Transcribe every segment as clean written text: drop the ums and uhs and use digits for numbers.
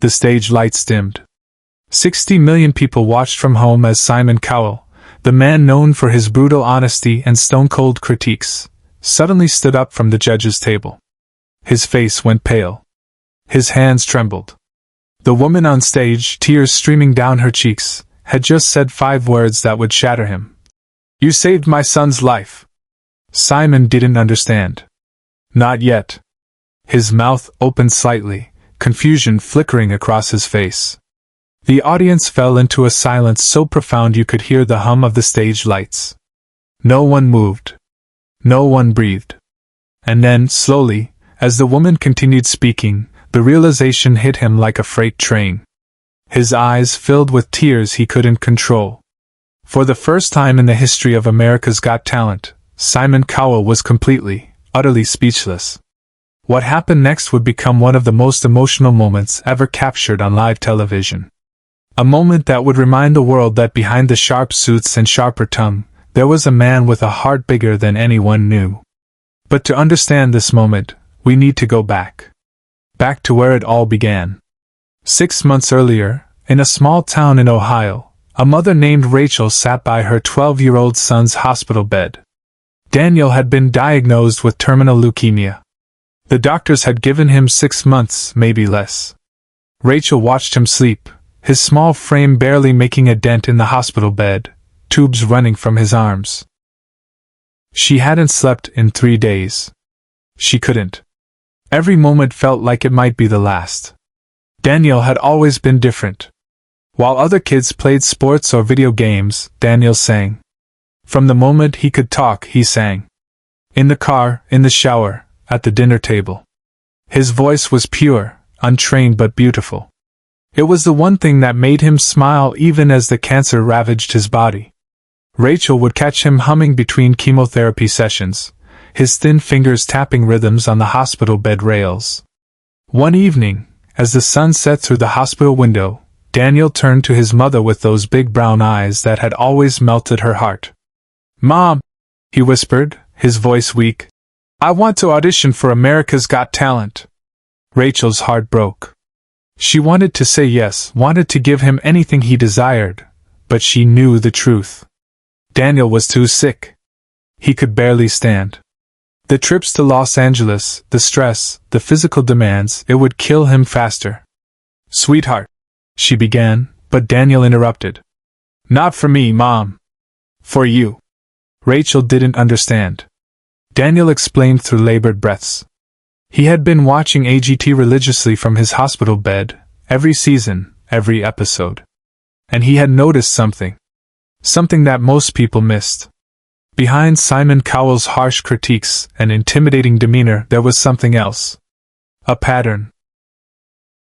The stage lights dimmed. 60 million people watched from home as Simon Cowell, the man known for his brutal honesty and stone-cold critiques, suddenly stood up from the judge's table. His face went pale. His hands trembled. The woman on stage, tears streaming down her cheeks, had just said 5 words that would shatter him. "You saved my son's life." Simon didn't understand. Not yet. His mouth opened slightly, confusion flickering across his face. The audience fell into a silence so profound you could hear the hum of the stage lights. No one moved. No one breathed. And then, slowly, as the woman continued speaking, the realization hit him like a freight train. His eyes filled with tears he couldn't control. For the first time in the history of America's Got Talent, Simon Cowell was completely, utterly speechless. What happened next would become one of the most emotional moments ever captured on live television. A moment that would remind the world that behind the sharp suits and sharper tongue, there was a man with a heart bigger than anyone knew. But to understand this moment, we need to go back. Back to where it all began. 6 months earlier, in a small town in Ohio, a mother named Rachel sat by her 12-year-old son's hospital bed. Daniel had been diagnosed with terminal leukemia. The doctors had given him 6 months, maybe less. Rachel watched him sleep, his small frame barely making a dent in the hospital bed, tubes running from his arms. She hadn't slept in 3 days. She couldn't. Every moment felt like it might be the last. Daniel had always been different. While other kids played sports or video games, Daniel sang. From the moment he could talk, he sang. In the car, in the shower, at the dinner table. His voice was pure, untrained but beautiful. It was the one thing that made him smile even as the cancer ravaged his body. Rachel would catch him humming between chemotherapy sessions, his thin fingers tapping rhythms on the hospital bed rails. One evening, as the sun set through the hospital window, Daniel turned to his mother with those big brown eyes that had always melted her heart. "Mom," he whispered, his voice weak, "I want to audition for America's Got Talent." Rachel's heart broke. She wanted to say yes, wanted to give him anything he desired, but she knew the truth. Daniel was too sick. He could barely stand. The trips to Los Angeles, the stress, the physical demands, it would kill him faster. "Sweetheart," she began, but Daniel interrupted. "Not for me, Mom. For you." Rachel didn't understand. Daniel explained through labored breaths. He had been watching AGT religiously from his hospital bed, every season, every episode. And he had noticed something. Something that most people missed. Behind Simon Cowell's harsh critiques and intimidating demeanor, there was something else. A pattern.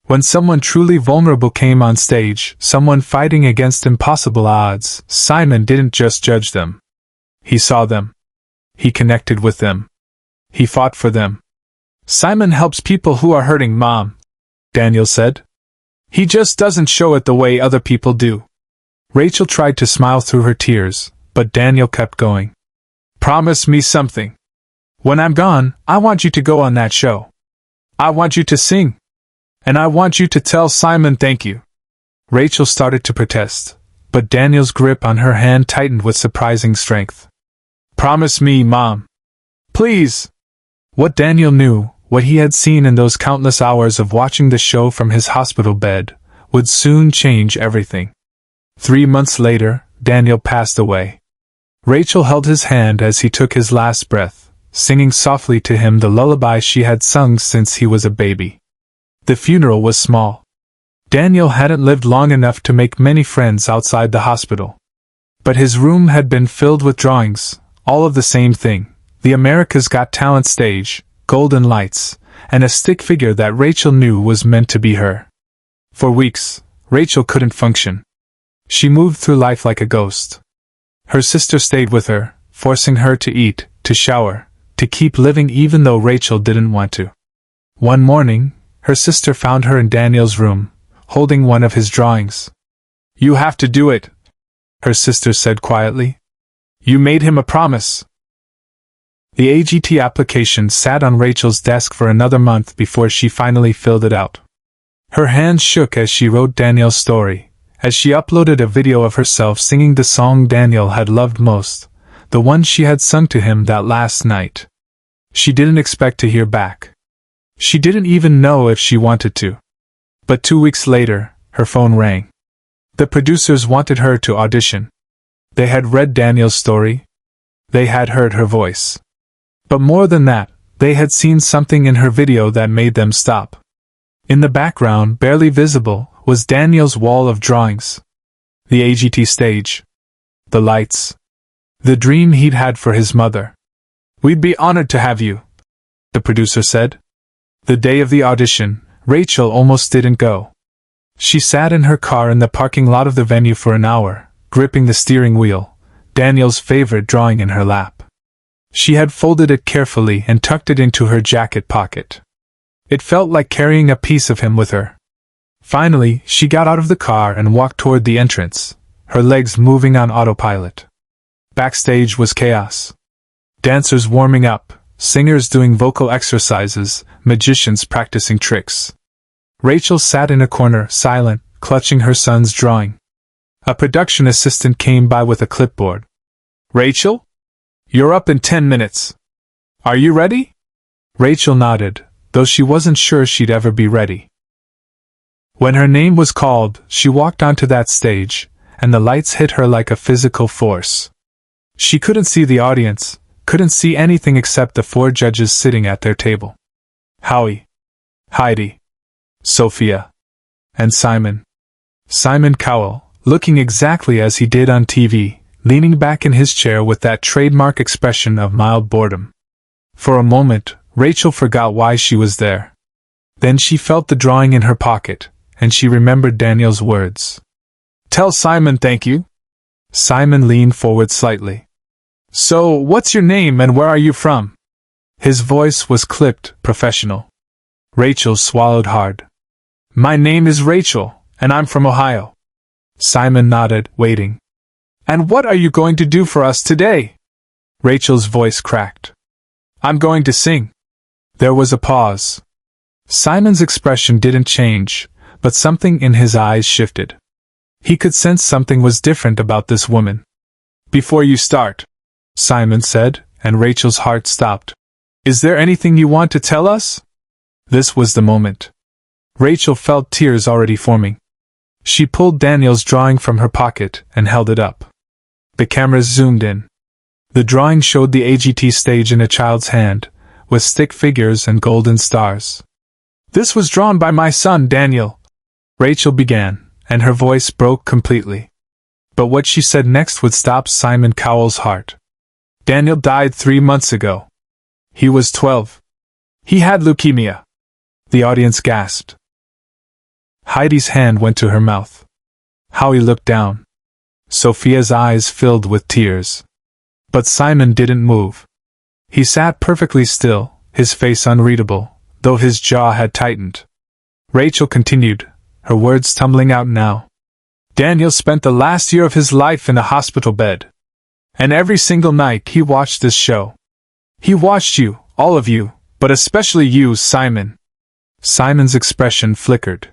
When someone truly vulnerable came on stage, someone fighting against impossible odds, Simon didn't just judge them. He saw them. He connected with them. He fought for them. "Simon helps people who are hurting, Mom," Daniel said. "He just doesn't show it the way other people do." Rachel tried to smile through her tears, but Daniel kept going. "Promise me something. When I'm gone, I want you to go on that show. I want you to sing. And I want you to tell Simon thank you." Rachel started to protest, but Daniel's grip on her hand tightened with surprising strength. "Promise me, Mom. Please." What Daniel knew, what he had seen in those countless hours of watching the show from his hospital bed, would soon change everything. 3 months later, Daniel passed away. Rachel held his hand as he took his last breath, singing softly to him the lullaby she had sung since he was a baby. The funeral was small. Daniel hadn't lived long enough to make many friends outside the hospital. But his room had been filled with drawings, all of the same thing, the America's Got Talent stage, golden lights, and a stick figure that Rachel knew was meant to be her. For weeks, Rachel couldn't function. She moved through life like a ghost. Her sister stayed with her, forcing her to eat, to shower, to keep living even though Rachel didn't want to. One morning, her sister found her in Daniel's room, holding one of his drawings. "You have to do it," her sister said quietly. "You made him a promise." The AGT application sat on Rachel's desk for another month before she finally filled it out. Her hands shook as she wrote Daniel's story, as she uploaded a video of herself singing the song Daniel had loved most, the one she had sung to him that last night. She didn't expect to hear back. She didn't even know if she wanted to. But 2 weeks later, her phone rang. The producers wanted her to audition. They had read Daniel's story. They had heard her voice. But more than that, they had seen something in her video that made them stop. In the background, barely visible, was Daniel's wall of drawings. The AGT stage. The lights. The dream he'd had for his mother. "We'd be honored to have you," the producer said. The day of the audition, Rachel almost didn't go. She sat in her car in the parking lot of the venue for an hour, gripping the steering wheel, Daniel's favorite drawing in her lap. She had folded it carefully and tucked it into her jacket pocket. It felt like carrying a piece of him with her. Finally, she got out of the car and walked toward the entrance, her legs moving on autopilot. Backstage was chaos. Dancers warming up, singers doing vocal exercises, magicians practicing tricks. Rachel sat in a corner, silent, clutching her son's drawing. A production assistant came by with a clipboard. "Rachel? You're up in 10 minutes. Are you ready?" Rachel nodded, though she wasn't sure she'd ever be ready. When her name was called, she walked onto that stage, and the lights hit her like a physical force. She couldn't see the audience, couldn't see anything except the 4 judges sitting at their table. Howie, Heidi, Sophia, and Simon. Simon Cowell, looking exactly as he did on TV, leaning back in his chair with that trademark expression of mild boredom. For a moment, Rachel forgot why she was there. Then she felt the drawing in her pocket, and she remembered Daniel's words. "Tell Simon thank you." Simon leaned forward slightly. "So, what's your name and where are you from?" His voice was clipped, professional. Rachel swallowed hard. "My name is Rachel, and I'm from Ohio." Simon nodded, waiting. "And what are you going to do for us today?" Rachel's voice cracked. "I'm going to sing." There was a pause. Simon's expression didn't change, but something in his eyes shifted. He could sense something was different about this woman. "Before you start," Simon said, and Rachel's heart stopped. "Is there anything you want to tell us?" This was the moment. Rachel felt tears already forming. She pulled Daniel's drawing from her pocket and held it up. The cameras zoomed in. The drawing showed the AGT stage in a child's hand, with stick figures and golden stars. "This was drawn by my son, Daniel," Rachel began, and her voice broke completely. But what she said next would stop Simon Cowell's heart. "Daniel died 3 months ago. He was 12. He had leukemia." The audience gasped. Heidi's hand went to her mouth. Howie looked down. Sophia's eyes filled with tears. But Simon didn't move. He sat perfectly still, his face unreadable, though his jaw had tightened. Rachel continued, her words tumbling out now. "Daniel spent the last year of his life in a hospital bed. And every single night he watched this show. He watched you, all of you, but especially you, Simon." Simon's expression flickered.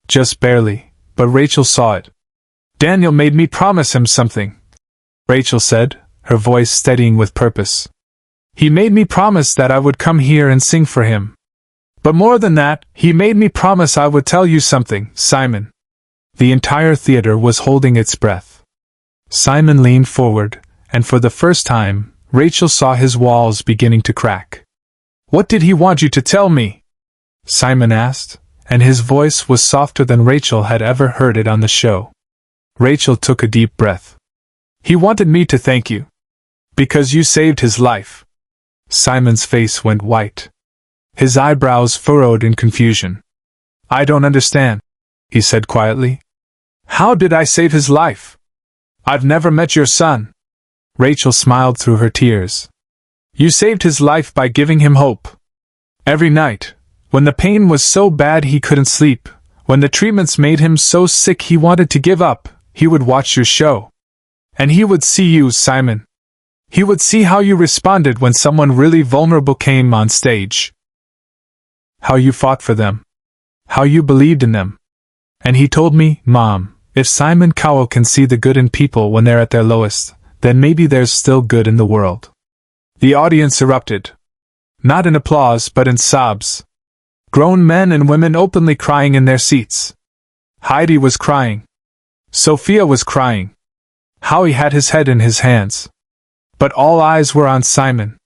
Just barely, but Rachel saw it. "Daniel made me promise him something," Rachel said, her voice steadying with purpose. "He made me promise that I would come here and sing for him. But more than that, he made me promise I would tell you something, Simon." The entire theater was holding its breath. Simon leaned forward, and for the first time, Rachel saw his walls beginning to crack. "What did he want you to tell me?" Simon asked, and his voice was softer than Rachel had ever heard it on the show. Rachel took a deep breath. "He wanted me to thank you. Because you saved his life." Simon's face went white. His eyebrows furrowed in confusion. "I don't understand," he said quietly. "How did I save his life? I've never met your son." Rachel smiled through her tears. "You saved his life by giving him hope. Every night, when the pain was so bad he couldn't sleep, when the treatments made him so sick he wanted to give up, he would watch your show. And he would see you, Simon. He would see how you responded when someone really vulnerable came on stage. How you fought for them. How you believed in them. And he told me, Mom, if Simon Cowell can see the good in people when they're at their lowest, then maybe there's still good in the world. The audience erupted. Not in applause, but in sobs. Grown men and women openly crying in their seats. Heidi was crying. Sophia was crying. Howie had his head in his hands. But all eyes were on Simon.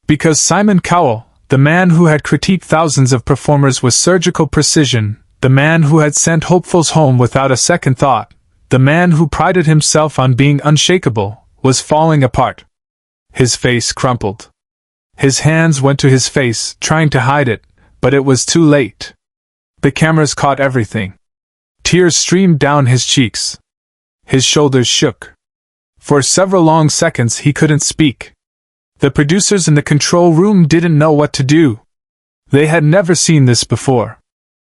Because Simon Cowell, the man who had critiqued thousands of performers with surgical precision, the man who had sent hopefuls home without a second thought, the man who prided himself on being unshakable, was falling apart. His face crumpled. His hands went to his face, trying to hide it, but it was too late. The cameras caught everything. Tears streamed down his cheeks. His shoulders shook. For several long seconds he couldn't speak. The producers in the control room didn't know what to do. They had never seen this before.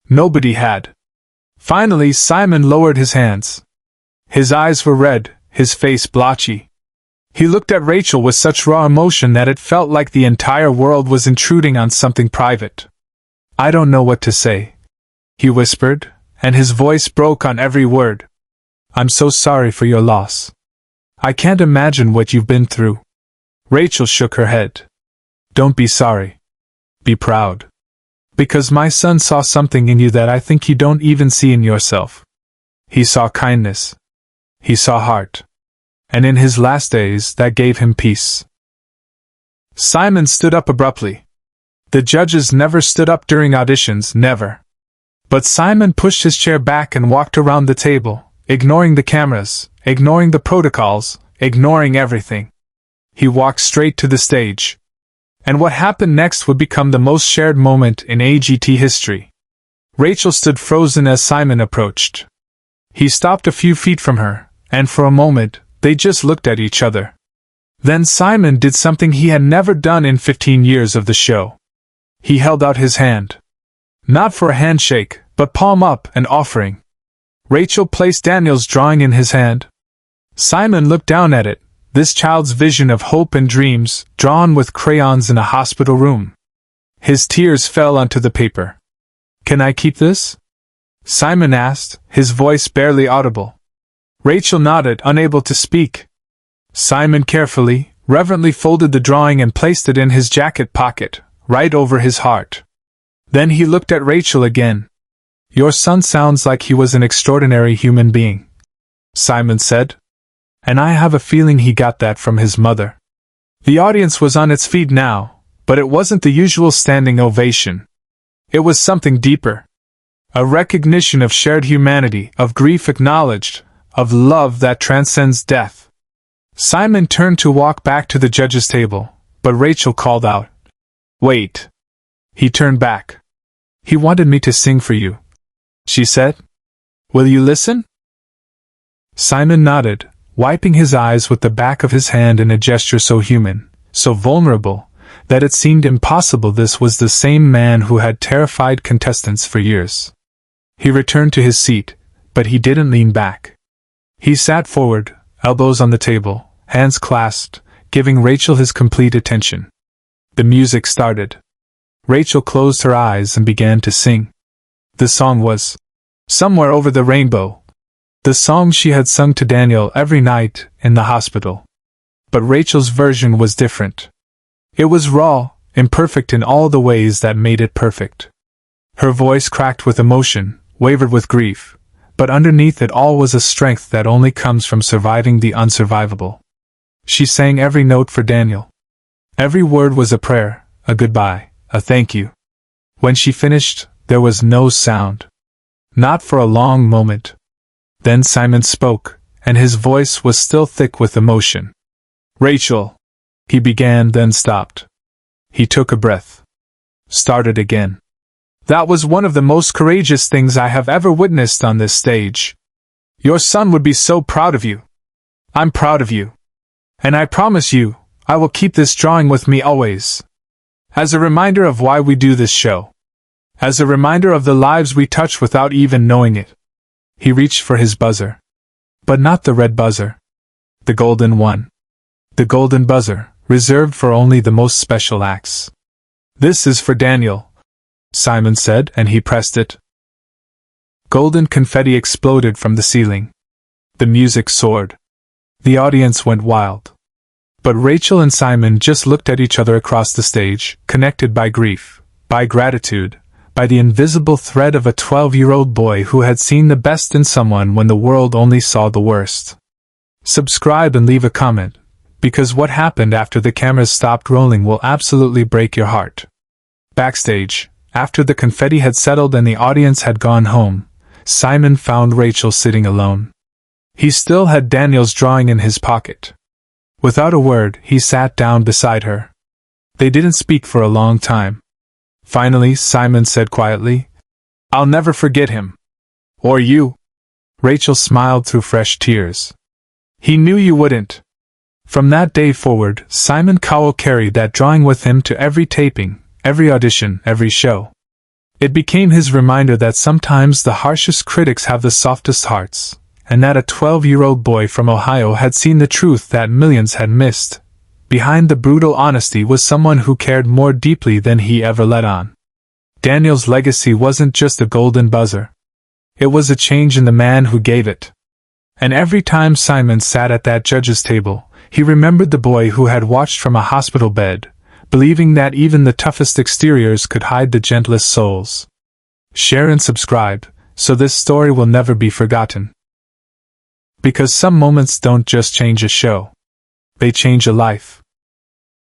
Nobody had. Finally, Simon lowered his hands. His eyes were red, his face blotchy. He looked at Rachel with such raw emotion that it felt like the entire world was intruding on something private. I don't know what to say, he whispered, and his voice broke on every word. I'm so sorry for your loss. I can't imagine what you've been through. Rachel shook her head. Don't be sorry. Be proud. Because my son saw something in you that I think you don't even see in yourself. He saw kindness. He saw heart. And in his last days, that gave him peace. Simon stood up abruptly. The judges never stood up during auditions, never. But Simon pushed his chair back and walked around the table, ignoring the cameras, ignoring the protocols, ignoring everything. He walked straight to the stage. And what happened next would become the most shared moment in AGT history. Rachel stood frozen as Simon approached. He stopped a few feet from her, and for a moment, they just looked at each other. Then Simon did something he had never done in 15 years of the show. He held out his hand. Not for a handshake, but palm up, an offering. Rachel placed Daniel's drawing in his hand. Simon looked down at it, this child's vision of hope and dreams, drawn with crayons in a hospital room. His tears fell onto the paper. Can I keep this? Simon asked, his voice barely audible. Rachel nodded, unable to speak. Simon carefully, reverently folded the drawing and placed it in his jacket pocket, right over his heart. Then he looked at Rachel again. Your son sounds like he was an extraordinary human being, Simon said. And I have a feeling he got that from his mother. The audience was on its feet now, but it wasn't the usual standing ovation. It was something deeper. A recognition of shared humanity, of grief acknowledged, of love that transcends death. Simon turned to walk back to the judges' table, but Rachel called out, Wait. He turned back. He wanted me to sing for you, she said. Will you listen? Simon nodded, wiping his eyes with the back of his hand in a gesture so human, so vulnerable, that it seemed impossible this was the same man who had terrified contestants for years. He returned to his seat, but he didn't lean back. He sat forward, elbows on the table, hands clasped, giving Rachel his complete attention. The music started. Rachel closed her eyes and began to sing. The song was Somewhere Over the Rainbow, the song she had sung to Daniel every night in the hospital. But Rachel's version was different. It was raw, imperfect in all the ways that made it perfect. Her voice cracked with emotion, wavered with grief, but underneath it all was a strength that only comes from surviving the unsurvivable. She sang every note for Daniel. Every word was a prayer, a goodbye, a thank you. When she finished, there was no sound. Not for a long moment. Then Simon spoke, and his voice was still thick with emotion. Rachel, he began, then stopped. He took a breath. Started again. That was one of the most courageous things I have ever witnessed on this stage. Your son would be so proud of you. I'm proud of you. And I promise you, I will keep this drawing with me always. As a reminder of why we do this show. As a reminder of the lives we touch without even knowing it. He reached for his buzzer. But not the red buzzer. The golden one. The golden buzzer, reserved for only the most special acts. This is for Daniel, Simon said, and he pressed it. Golden confetti exploded from the ceiling. The music soared. The audience went wild. But Rachel and Simon just looked at each other across the stage, connected by grief, by gratitude, by the invisible thread of a 12-year-old boy who had seen the best in someone when the world only saw the worst. Subscribe and leave a comment, because what happened after the cameras stopped rolling will absolutely break your heart. Backstage, after the confetti had settled and the audience had gone home, Simon found Rachel sitting alone. He still had Daniel's drawing in his pocket. Without a word, he sat down beside her. They didn't speak for a long time. Finally, Simon said quietly, "I'll never forget him. Or you." Rachel smiled through fresh tears. "He knew you wouldn't." From that day forward, Simon Cowell carried that drawing with him to every taping, every audition, every show. It became his reminder that sometimes the harshest critics have the softest hearts, and that a 12-year-old boy from Ohio had seen the truth that millions had missed. Behind the brutal honesty was someone who cared more deeply than he ever let on. Daniel's legacy wasn't just a golden buzzer. It was a change in the man who gave it. And every time Simon sat at that judge's table, he remembered the boy who had watched from a hospital bed, believing that even the toughest exteriors could hide the gentlest souls. Share and subscribe, so this story will never be forgotten. Because some moments don't just change a show. They change a life.